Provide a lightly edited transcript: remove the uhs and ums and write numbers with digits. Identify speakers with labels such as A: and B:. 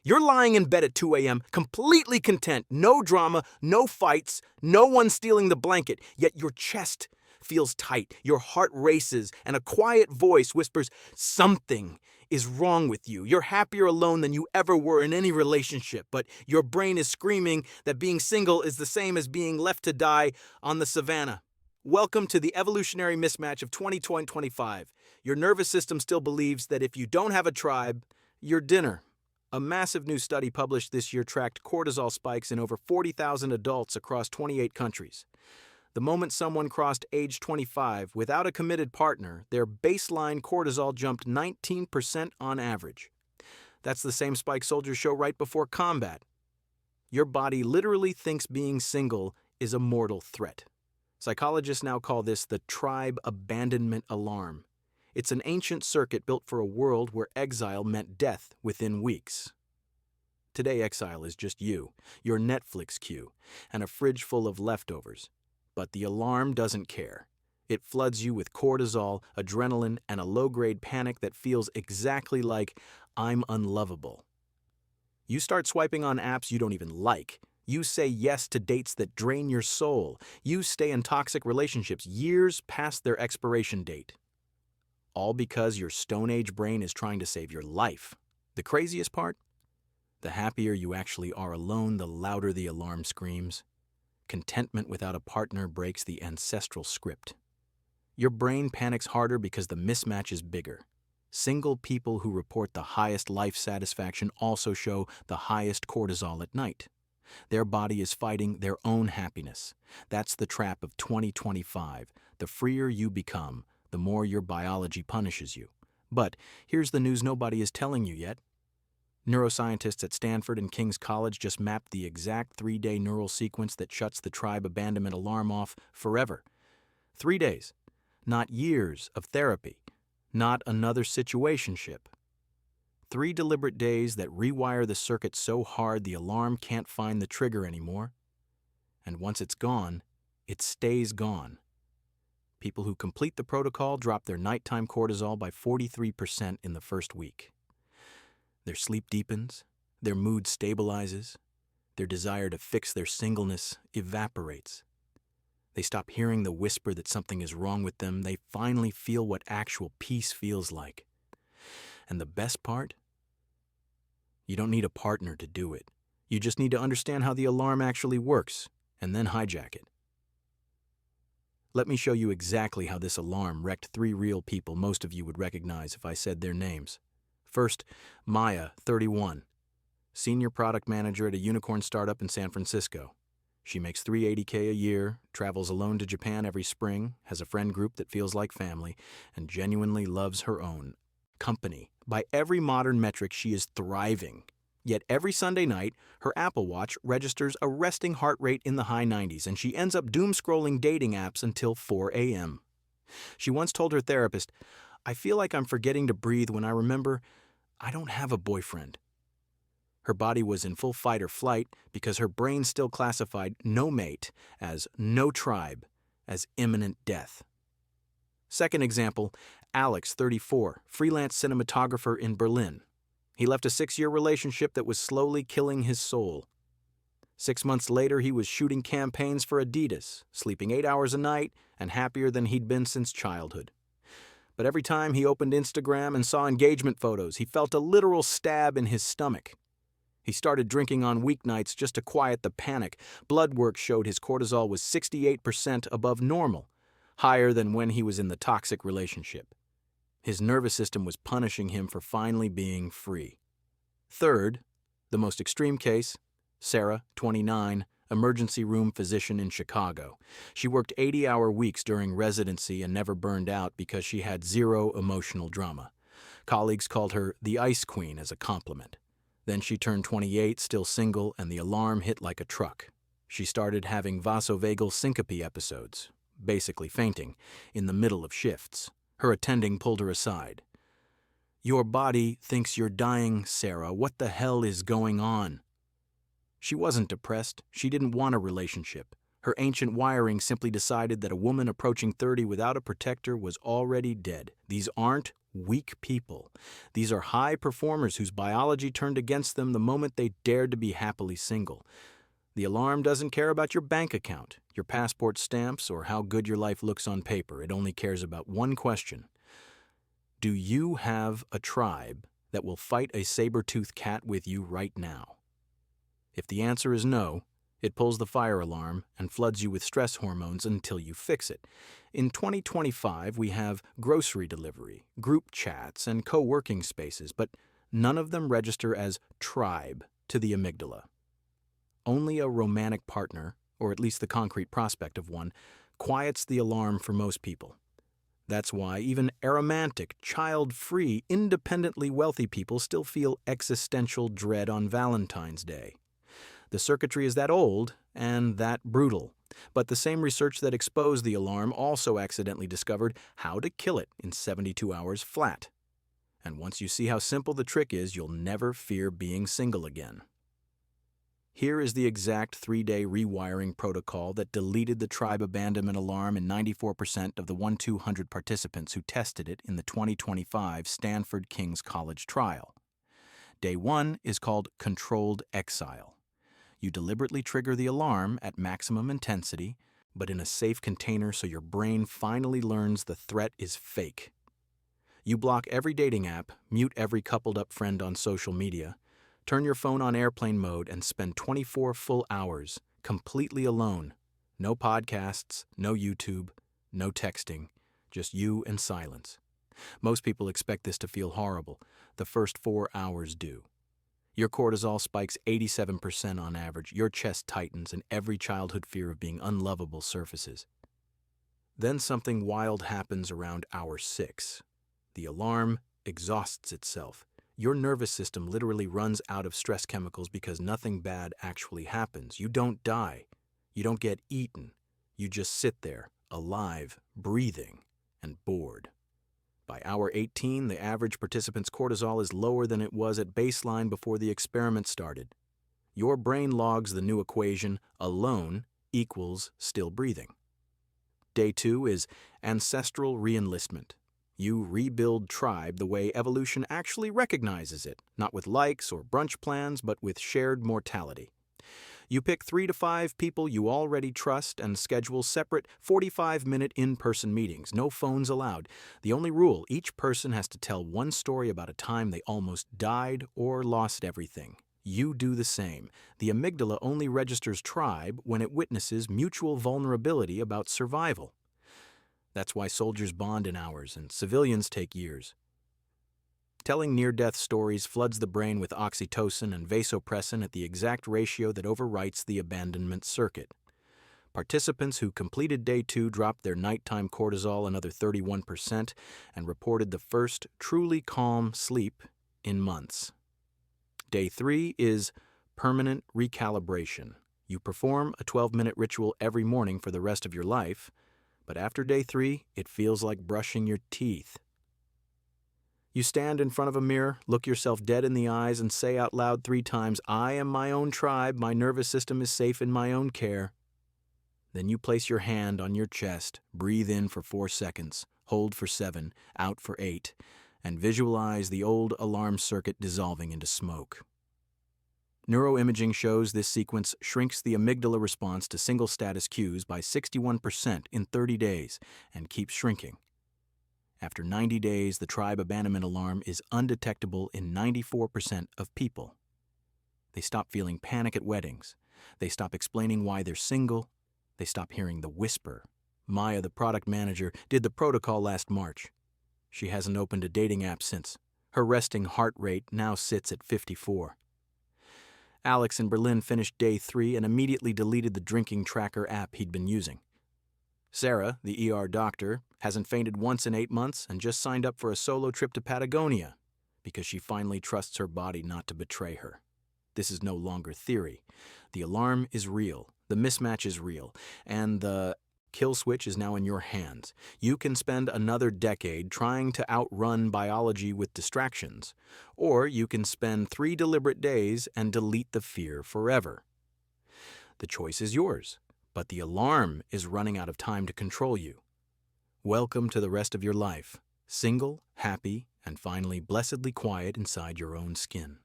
A: You're lying in bed at 2 a.m., completely content, no drama, no fights, no one stealing the blanket, yet your chest feels tight, your heart races, and a quiet voice whispers, "Something is wrong with you. You're happier alone than you ever were in any relationship, but your brain is screaming that being single is the same as being left to die on the savannah." Welcome to the evolutionary mismatch of 2025. Your nervous system still believes that if you don't have a tribe, you're dinner. A massive new study published this year tracked cortisol spikes in over 40,000 adults across 28 countries. The moment someone crossed age 25 without a committed partner, their baseline cortisol jumped 19% on average. That's the same spike soldiers show right before combat. Your body literally thinks being single is a mortal threat. Psychologists now call this the tribe abandonment alarm. It's an ancient circuit built for a world where exile meant death within weeks. Today, exile is just you, your Netflix queue, and a fridge full of leftovers. But the alarm doesn't care. It floods you with cortisol, adrenaline, and a low-grade panic that feels exactly like, "I'm unlovable." You start swiping on apps you don't even like. You say yes to dates that drain your soul. You stay in toxic relationships years past their expiration date. All because your Stone Age brain is trying to save your life. The craziest part? The happier you actually are alone, the louder the alarm screams. Contentment without a partner breaks the ancestral script. Your brain panics harder because the mismatch is bigger. Single people who report the highest life satisfaction also show the highest cortisol at night. Their body is fighting their own happiness. That's the trap of 2025. The freer you become, the more your biology punishes you. But here's the news nobody is telling you yet. Neuroscientists at Stanford and King's College just mapped the exact 3-day neural sequence that shuts the tribe abandonment alarm off forever. 3 days. Not years of therapy. Not another situationship. 3 deliberate days that rewire the circuit so hard the alarm can't find the trigger anymore. And once it's gone, it stays gone. People who complete the protocol drop their nighttime cortisol by 43% in the first week. Their sleep deepens, their mood stabilizes, their desire to fix their singleness evaporates. They stop hearing the whisper that something is wrong with them. They finally feel what actual peace feels like. And the best part? You don't need a partner to do it. You just need to understand how the alarm actually works, and then hijack it. Let me show you exactly how this alarm wrecked 3 real people most of you would recognize if I said their names. First, Maya, 31, senior product manager at a unicorn startup in San Francisco. She makes $380K a year, travels alone to Japan every spring, has a friend group that feels like family, and genuinely loves her own company. By every modern metric, she is thriving. Yet every Sunday night, her Apple Watch registers a resting heart rate in the high 90s, and she ends up doom-scrolling dating apps until 4 a.m. She once told her therapist, "I feel like I'm forgetting to breathe when I remember I don't have a boyfriend." Her body was in full fight or flight because her brain still classified no mate as no tribe, as imminent death. Second example, Alex, 34, freelance cinematographer in Berlin. He left a 6-year relationship that was slowly killing his soul. 6 months later, he was shooting campaigns for Adidas, sleeping 8 hours a night, and happier than he'd been since childhood. But every time he opened Instagram and saw engagement photos, he felt a literal stab in his stomach. He started drinking on weeknights just to quiet the panic. Blood work showed his cortisol was 68% above normal, higher than when he was in the toxic relationship. His nervous system was punishing him for finally being free. Third, the most extreme case, Sarah, 29, emergency room physician in Chicago. She worked 80-hour weeks during residency and never burned out because she had 0 emotional drama. Colleagues called her the Ice Queen as a compliment. Then she turned 28, still single, and the alarm hit like a truck. She started having vasovagal syncope episodes, basically fainting, in the middle of shifts. Her attending pulled her aside. "Your body thinks you're dying, Sarah. What the hell is going on?" She wasn't depressed. She didn't want a relationship. Her ancient wiring simply decided that a woman approaching 30 without a protector was already dead. These aren't weak people. These are high performers whose biology turned against them the moment they dared to be happily single. The alarm doesn't care about your bank account, your passport stamps, or how good your life looks on paper. It only cares about one question. Do you have a tribe that will fight a saber-toothed cat with you right now? If the answer is no, it pulls the fire alarm and floods you with stress hormones until you fix it. In 2025, we have grocery delivery, group chats, and co-working spaces, but none of them register as tribe to the amygdala. Only a romantic partner, or at least the concrete prospect of one, quiets the alarm for most people. That's why even aromantic, child-free, independently wealthy people still feel existential dread on Valentine's Day. The circuitry is that old and that brutal, but the same research that exposed the alarm also accidentally discovered how to kill it in 72 hours flat. And once you see how simple the trick is, you'll never fear being single again. Here is the exact 3-day rewiring protocol that deleted the tribe abandonment alarm in 94% of the 1,200 participants who tested it in the 2025 Stanford King's College trial. Day 1 is called controlled exile. You deliberately trigger the alarm at maximum intensity, but in a safe container so your brain finally learns the threat is fake. You block every dating app, mute every coupled-up friend on social media, turn your phone on airplane mode, and spend 24 full hours completely alone. No podcasts, no YouTube, no texting, just you and silence. Most people expect this to feel horrible. The first 4 hours do. Your cortisol spikes 87% on average, your chest tightens, and every childhood fear of being unlovable surfaces. Then something wild happens around hour 6. The alarm exhausts itself. Your nervous system literally runs out of stress chemicals because nothing bad actually happens. You don't die. You don't get eaten. You just sit there, alive, breathing, and bored. By hour 18, the average participant's cortisol is lower than it was at baseline before the experiment started. Your brain logs the new equation, alone equals still breathing. Day 2 is ancestral reenlistment. You rebuild tribe the way evolution actually recognizes it, not with likes or brunch plans, but with shared mortality. You pick 3 to 5 people you already trust and schedule separate 45-minute in-person meetings. No phones allowed. The only rule, each person has to tell one story about a time they almost died or lost everything. You do the same. The amygdala only registers tribe when it witnesses mutual vulnerability about survival. That's why soldiers bond in hours and civilians take years. Telling near-death stories floods the brain with oxytocin and vasopressin at the exact ratio that overwrites the abandonment circuit. Participants who completed Day 2 dropped their nighttime cortisol another 31% and reported the first truly calm sleep in months. Day 3 is permanent recalibration. You perform a 12-minute ritual every morning for the rest of your life, but after Day 3, it feels like brushing your teeth. You stand in front of a mirror, look yourself dead in the eyes, and say out loud 3 times, "I am my own tribe, my nervous system is safe in my own care." Then you place your hand on your chest, breathe in for 4 seconds, hold for 7, out for 8, and visualize the old alarm circuit dissolving into smoke. Neuroimaging shows this sequence shrinks the amygdala response to single status cues by 61% in 30 days and keeps shrinking. After 90 days, the tribe abandonment alarm is undetectable in 94% of people. They stop feeling panic at weddings. They stop explaining why they're single. They stop hearing the whisper. Maya, the product manager, did the protocol last March. She hasn't opened a dating app since. Her resting heart rate now sits at 54. Alex in Berlin finished Day 3 and immediately deleted the drinking tracker app he'd been using. Sarah, the ER doctor, hasn't fainted once in 8 months and just signed up for a solo trip to Patagonia because she finally trusts her body not to betray her. This is no longer theory. The alarm is real, the mismatch is real, and the kill switch is now in your hands. You can spend another decade trying to outrun biology with distractions, or you can spend 3 deliberate days and delete the fear forever. The choice is yours. but the alarm is running out of time to control you. Welcome to the rest of your life, single, happy, and finally blessedly quiet inside your own skin.